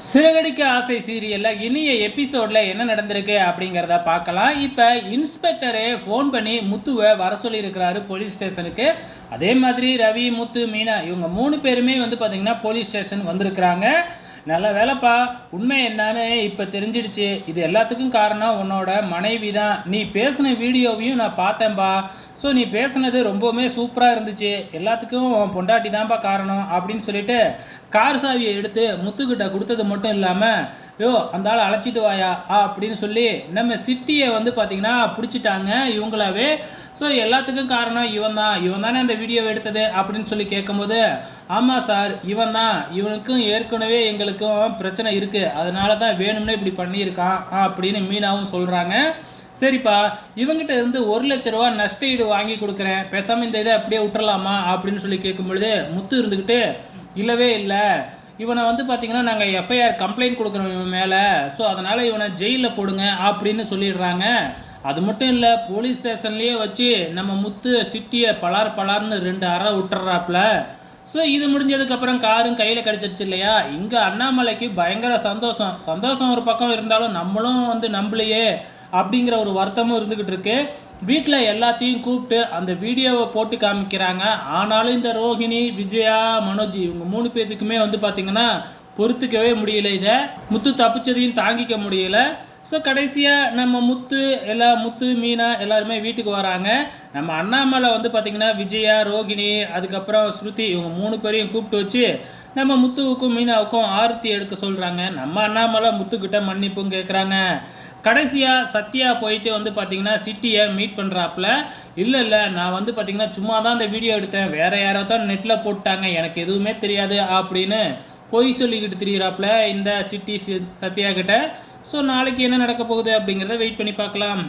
சிறகடிக்க ஆசை சீரியலில் இனிய எபிசோடில் என்ன நடந்திருக்கு அப்படிங்கிறத பார்க்கலாம். இப்போ இன்ஸ்பெக்டரே ஃபோன் பண்ணி முத்துவை வர சொல்லியிருக்கிறாரு போலீஸ் ஸ்டேஷனுக்கு. அதே மாதிரி ரவி, முத்து, மீனா இவங்க 3 பேருமே வந்து பார்த்திங்கன்னா போலீஸ் ஸ்டேஷன் வந்திருக்கிறாங்க. நல்ல வேலைப்பா, உண்மை என்னான்னு இப்போ தெரிஞ்சிடுச்சு. இது எல்லாத்துக்கும் காரணம் உன்னோட மனைவி தான். நீ பேசின வீடியோவையும் நான் பார்த்தேன்பா. ஸோ நீ பேசுனது ரொம்பவுமே சூப்பராக இருந்துச்சு. எல்லாத்துக்கும் உன் பொண்டாட்டி தான்ப்பா காரணம் அப்படின்னு சொல்லிட்டு கார் சாவியை எடுத்து முத்துக்கிட்ட கொடுத்தது மட்டும் இல்லாமல், யோ அந்த ஆளை அழைச்சிட்டு வாயா அப்படின்னு சொல்லி நம்ம சிட்டியை வந்து பார்த்திங்கன்னா பிடிச்சிட்டாங்க இவங்களாவே. ஸோ எல்லாத்துக்கும் காரணம் இவன் தானே அந்த வீடியோவை எடுத்தது அப்படின்னு சொல்லி கேட்கும்போது, ஆமாம் சார் இவன் தான். இவனுக்கும் ஏற்கனவே எங்களுக்கும் பிரச்சனை இருக்குது, அதனால தான் வேணும்னே இப்படி பண்ணியிருக்கான் அப்படின்னு மீனாவும் சொல்கிறாங்க. சரிப்பா, இவங்ககிட்ட இருந்து 1 லட்ச ரூபா நஷ்ட ஈடு வாங்கி கொடுக்குறேன், பேசாமல் இந்த இதை அப்படியே விட்டுறலாமா அப்படின்னு சொல்லி கேட்கும்பொழுது முத்து இருந்துக்கிட்டு, இல்லவே இல்லை, இவனை வந்து பார்த்திங்கன்னா நாங்கள் எஃப்ஐஆர் கம்ப்ளைண்ட் கொடுக்குறோம் இவன் மேலே, ஸோ அதனால் இவனை ஜெயிலில் போடுங்க அப்படின்னு சொல்லிடுறாங்க. அது மட்டும் இல்லை, போலீஸ் ஸ்டேஷன்லேயே வச்சு நம்ம முத்து சிட்டியை பலார்னு 2 அறை விட்டுறாப்புல. ஸோ இது முடிஞ்சதுக்கப்புறம் காரும் கையில் கிடச்சிருச்சு இல்லையா. இங்கே அண்ணாமலைக்கு பயங்கர சந்தோஷம் ஒரு பக்கம் இருந்தாலும் நம்மளும் வந்து நம்பலையே அப்படிங்கிற ஒரு வருத்தமும் இருந்துக்கிட்டு இருக்கு. வீட்டில் எல்லாத்தையும் கூப்பிட்டு அந்த வீடியோவை போட்டு காமிக்கிறாங்க. ஆனாலும் இந்த ரோஹிணி, விஜயா, மனோஜ் இவங்க 3 பேர்த்துக்குமே வந்து பார்த்திங்கன்னா பொறுத்துக்கவே முடியல. இதை முத்து தப்பிச்சதையும் தாங்கிக்க முடியல. ஸோ கடைசியாக நம்ம முத்து, மீனா எல்லாருமே வீட்டுக்கு வராங்க. நம்ம அண்ணாமலை வந்து பார்த்திங்கன்னா விஜயா, ரோகிணி, அதுக்கப்புறம் ஸ்ருதி இவங்க 3 பேரையும் கூப்பிட்டு வச்சு நம்ம முத்துவுக்கும் மீனாவுக்கும் ஆரத்தி எடுக்க சொல்கிறாங்க. நம்ம அண்ணாமலை முத்துக்கிட்ட மன்னிப்பும் கேட்குறாங்க. கடைசியாக சத்யா போயிட்டு வந்து பார்த்திங்கன்னா சிட்டியை மீட் பண்ணுறாப்புல. இல்லை நான் வந்து பார்த்திங்கன்னா சும்மா தான் இந்த வீடியோ எடுத்தேன், வேறு யாரோ தான் நெட்டில் போட்டாங்க, எனக்கு எதுவுமே தெரியாது அப்படின்னு பொய் சொல்லிக்கிட்டு திரியிறாப்புல இந்த சிட்டி சத்யா கிட்ட. ஸோ நாளைக்கு என்ன நடக்க போகுது அப்படிங்கிறத வெயிட் பண்ணி பார்க்கலாம்.